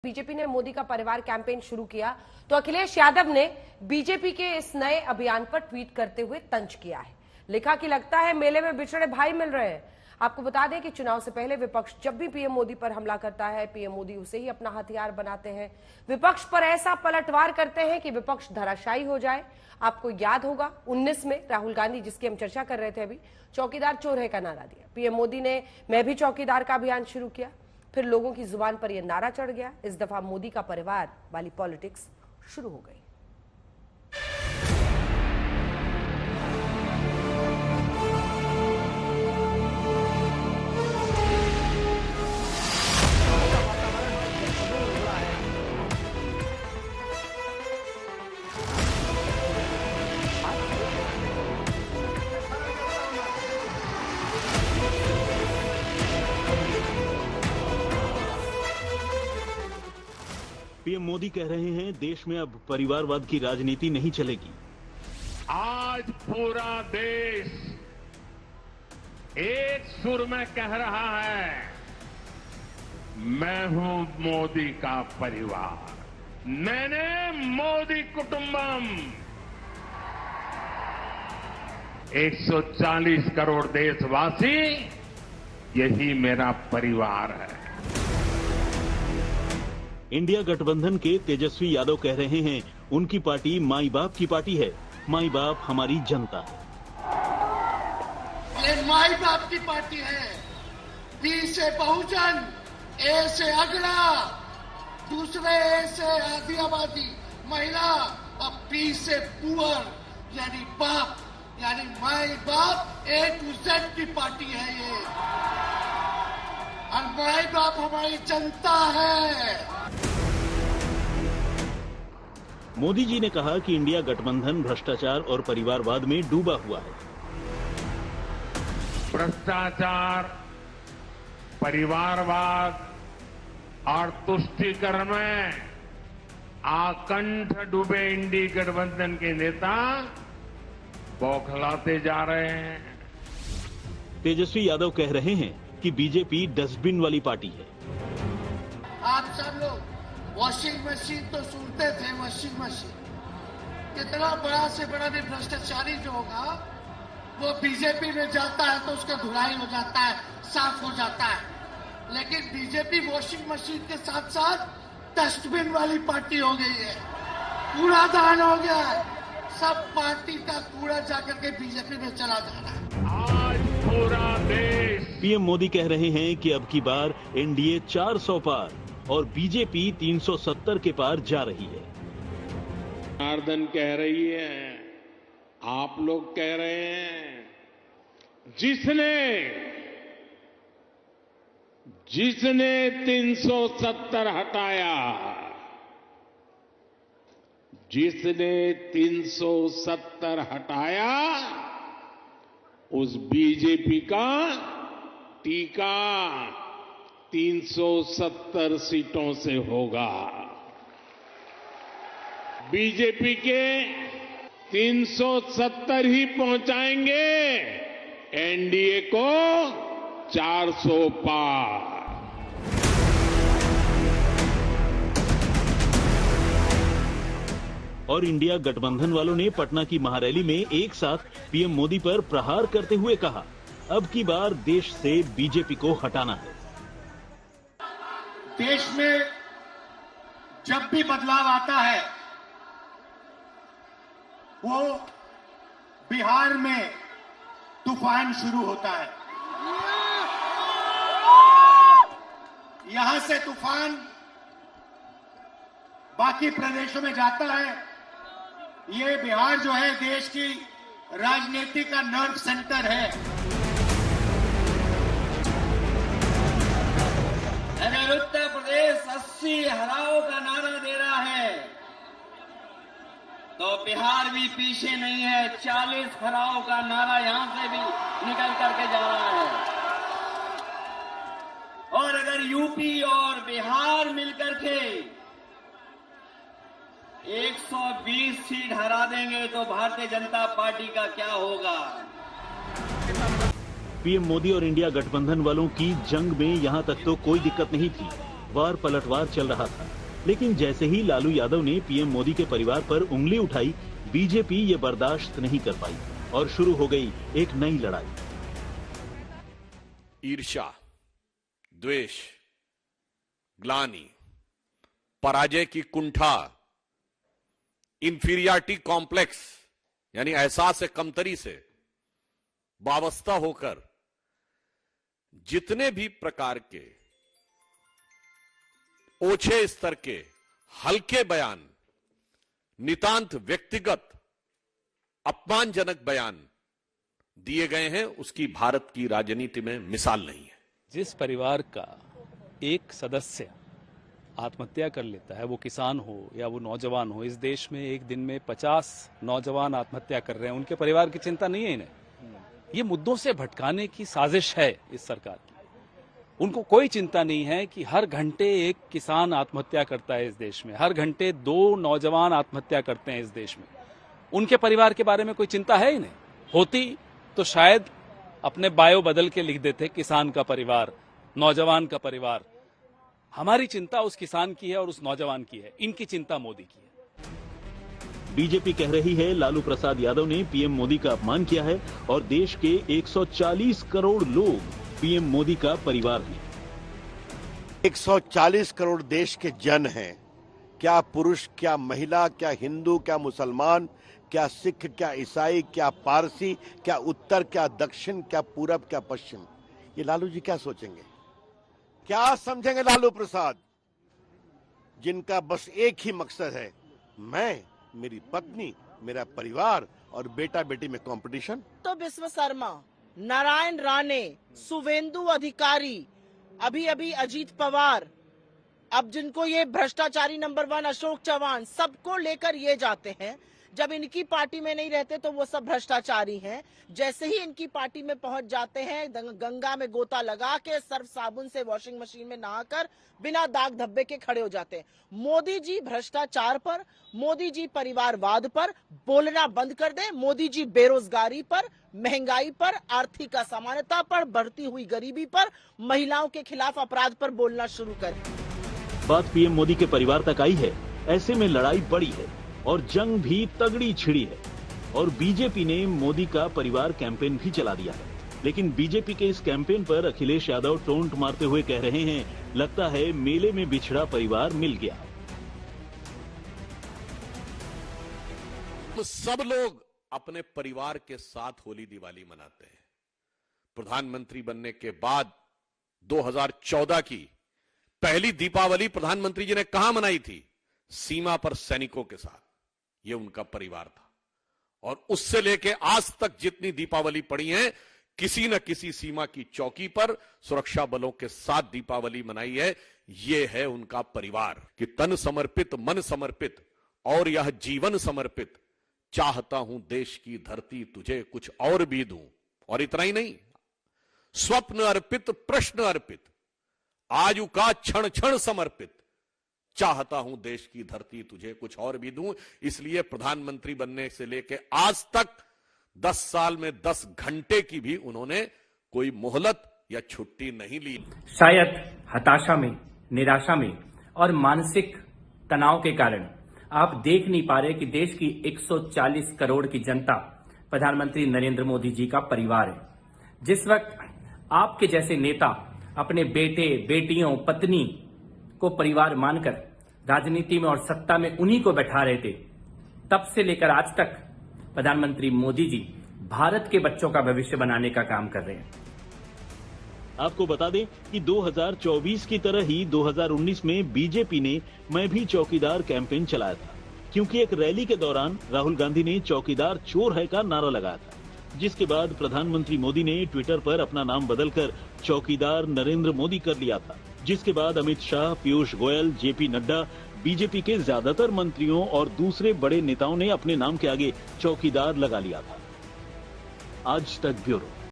BJP ने मोदी का परिवार कैंपेन शुरू किया तो अखिलेश यादव ने बीजेपी के इस नए अभियान पर ट्वीट करते हुए तंज किया है। लिखा कि लगता है मेले में बिछड़े भाई मिल रहे हैं। आपको बता दें कि चुनाव से पहले विपक्ष जब भी पीएम मोदी पर हमला करता है, पीएम मोदी उसे ही अपना हथियार बनाते हैं। विपक्ष पर ऐसा पलटवार करते हैं कि विपक्ष धराशायी हो जाए। आपको याद होगा 19 में राहुल गांधी, जिसकी हम चर्चा कर रहे थे अभी, चौकीदार चोर है का नारा दिया। पीएम मोदी ने मैं भी चौकीदार का अभियान शुरू किया, फिर लोगों की जुबान पर यह नारा चढ़ गया। इस दफा मोदी का परिवार वाली पॉलिटिक्स शुरू हो गई। पीएम मोदी कह रहे हैं देश में अब परिवारवाद की राजनीति नहीं चलेगी। आज पूरा देश एक सुर में कह रहा है, मैं हूं मोदी का परिवार, मैंने मोदी कुटुंबम। 140 करोड़ देशवासी, यही मेरा परिवार है। इंडिया गठबंधन के तेजस्वी यादव कह रहे हैं उनकी पार्टी माई बाप की पार्टी है। माई बाप हमारी जनता है। ये माई बाप की पार्टी है। बी से बहुजन, ए से अगड़ा, दूसरे ए से आधी आबादी महिला, और पी से पुअर यानी बाप, यानी माई बाप, ए टू जेड की पार्टी है ये। और माई बाप हमारी जनता है। मोदी जी ने कहा कि इंडिया गठबंधन भ्रष्टाचार और परिवारवाद में डूबा हुआ है। भ्रष्टाचार, परिवारवाद और तुष्टीकरण में आकंठ डूबे इंडिया गठबंधन के नेता बौखलाते जा रहे हैं। तेजस्वी यादव कह रहे हैं कि बीजेपी डस्टबिन वाली पार्टी है। आप सब लोग वॉशिंग मशीन तो सुनते थे, वॉशिंग मशीन, कितना बड़ा से बड़ा भी भ्रष्टाचारी जो होगा वो बीजेपी में जाता है तो उसका धुलाई हो जाता है, साफ हो जाता है। लेकिन बीजेपी वॉशिंग मशीन के साथ साथ डस्टबिन वाली पार्टी हो गई है। कूड़ादान हो गया है, सब पार्टी का कूड़ा जाकर के बीजेपी में चला जा रहा है। आज पूरा देश। पीएम मोदी कह रहे हैं कि अब की बार एनडीए 400 पार और बीजेपी 370 के पार जा रही है। जनार्दन कह रही है, आप लोग कह रहे हैं, जिसने 370 हटाया, जिसने 370 हटाया, उस बीजेपी का टीका 370 सीटों से होगा। बीजेपी के 370 ही पहुंचाएंगे एनडीए को 400 पार। और इंडिया गठबंधन वालों ने पटना की महारैली में एक साथ पीएम मोदी पर प्रहार करते हुए कहा, अब की बार देश से बीजेपी को हटाना है। देश में जब भी बदलाव आता है, वो बिहार में तूफान शुरू होता है। यहां से तूफान बाकी प्रदेशों में जाता है। ये बिहार जो है देश की राजनीति का नर्व सेंटर है। अगर उत्तर प्रदेश 80 हराओ का नारा दे रहा है तो बिहार भी पीछे नहीं है। 40 हराओ का नारा यहां से भी निकल करके जा रहा है। और अगर यूपी और बिहार मिलकर के 120 सीट हरा देंगे तो भारतीय जनता पार्टी का क्या होगा। पीएम मोदी और इंडिया गठबंधन वालों की जंग में यहां तक तो कोई दिक्कत नहीं थी, वार पलटवार चल रहा था। लेकिन जैसे ही लालू यादव ने पीएम मोदी के परिवार पर उंगली उठाई, बीजेपी ये बर्दाश्त नहीं कर पाई और शुरू हो गई एक नई लड़ाई। ईर्ष्या, द्वेष, ग्लानि, पराजय की कुंठा, इंफीरियरिटी कॉम्प्लेक्स यानी एहसास कमतरी से वाबस्ता होकर जितने भी प्रकार के ओछे स्तर के हल्के बयान, नितांत व्यक्तिगत अपमानजनक बयान दिए गए हैं, उसकी भारत की राजनीति में मिसाल नहीं है। जिस परिवार का एक सदस्य आत्महत्या कर लेता है, वो किसान हो या वो नौजवान हो, इस देश में एक दिन में 50 नौजवान आत्महत्या कर रहे हैं, उनके परिवार की चिंता नहीं है इन्हें। ये मुद्दों से भटकाने की साजिश है इस सरकार की। उनको कोई चिंता नहीं है कि हर घंटे एक किसान आत्महत्या करता है इस देश में, हर घंटे 2 नौजवान आत्महत्या करते हैं इस देश में। उनके परिवार के बारे में कोई चिंता है इन्हें? होती तो शायद अपने बायो बदल के लिख देते किसान का परिवार, नौजवान का परिवार। हमारी चिंता उस किसान की है और उस नौजवान की है, इनकी चिंता मोदी की है। बीजेपी कह रही है लालू प्रसाद यादव ने पीएम मोदी का अपमान किया है और देश के 140 करोड़ लोग पीएम मोदी का परिवार हैं। 140 करोड़ देश के जन हैं, क्या पुरुष, क्या महिला, क्या हिंदू, क्या मुसलमान, क्या सिख, क्या ईसाई, क्या पारसी, क्या उत्तर, क्या दक्षिण, क्या पूरब, क्या पश्चिम। ये लालू जी क्या सोचेंगे, क्या समझेंगे लालू प्रसाद, जिनका बस एक ही मकसद है, मैं, मेरी पत्नी, मेरा परिवार और बेटा बेटी में कंपटीशन। तो विश्व शर्मा, नारायण राणे, सुवेंदु अधिकारी, अभी अभी अजीत पवार, अब जिनको ये भ्रष्टाचारी नंबर 1 अशोक चौहान, सबको लेकर ये जाते हैं। जब इनकी पार्टी में नहीं रहते तो वो सब भ्रष्टाचारी हैं। जैसे ही इनकी पार्टी में पहुंच जाते हैं, गंगा में गोता लगा के सर्फ साबुन से वॉशिंग मशीन में नहाकर बिना दाग धब्बे के खड़े हो जाते हैं। मोदी जी भ्रष्टाचार पर, मोदी जी परिवारवाद पर बोलना बंद कर दें। मोदी जी बेरोजगारी पर, महंगाई पर, आर्थिक असमानता पर, बढ़ती हुई गरीबी पर, महिलाओं के खिलाफ अपराध पर बोलना शुरू करें। बात पीएम मोदी के परिवार तक आई है, ऐसे में लड़ाई बड़ी है और जंग भी तगड़ी छिड़ी है और बीजेपी ने मोदी का परिवार कैंपेन भी चला दिया है। लेकिन बीजेपी के इस कैंपेन पर अखिलेश यादव टोंट मारते हुए कह रहे हैं, लगता है मेले में बिछड़ा परिवार मिल गया। तो सब लोग अपने परिवार के साथ होली दिवाली मनाते हैं। प्रधानमंत्री बनने के बाद 2014 की पहली दीपावली प्रधानमंत्री जी ने कहां मनाई थी? सीमा पर सैनिकों के साथ। यह उनका परिवार था और उससे लेके आज तक जितनी दीपावली पड़ी है, किसी न किसी सीमा की चौकी पर सुरक्षा बलों के साथ दीपावली मनाई है। यह है उनका परिवार कि तन समर्पित, मन समर्पित और यह जीवन समर्पित, चाहता हूं देश की धरती तुझे कुछ और भी दूं। और इतना ही नहीं, स्वप्न अर्पित, प्रश्न अर्पित, आयु का क्षण क्षण समर्पित, चाहता हूं देश की धरती तुझे कुछ और भी दूं। इसलिए प्रधानमंत्री बनने से लेकर आज तक 10 साल में 10 घंटे की भी उन्होंने कोई मोहलत या छुट्टी नहीं ली। शायद हताशा में, निराशा में और मानसिक तनाव के कारण आप देख नहीं पा रहे कि देश की 140 करोड़ की जनता प्रधानमंत्री नरेंद्र मोदी जी का परिवार है। जिस वक्त आपके जैसे नेता अपने बेटे, बेटियों, पत्नी को परिवार मानकर राजनीति में और सत्ता में उन्हीं को बैठा रहे थे, तब से लेकर आज तक प्रधानमंत्री मोदी जी भारत के बच्चों का भविष्य बनाने का काम कर रहे हैं। आपको बता दें कि 2024 की तरह ही 2019 में बीजेपी ने मैं भी चौकीदार कैंपेन चलाया था, क्योंकि एक रैली के दौरान राहुल गांधी ने चौकीदार चोर है का नारा लगाया था, जिसके बाद प्रधानमंत्री मोदी ने ट्विटर पर अपना नाम बदलकर चौकीदार नरेंद्र मोदी कर लिया था। जिसके बाद अमित शाह, पीयूष गोयल, जेपी नड्डा, बीजेपी के ज्यादातर मंत्रियों और दूसरे बड़े नेताओं ने अपने नाम के आगे चौकीदार लगा लिया था। आज तक ब्यूरो।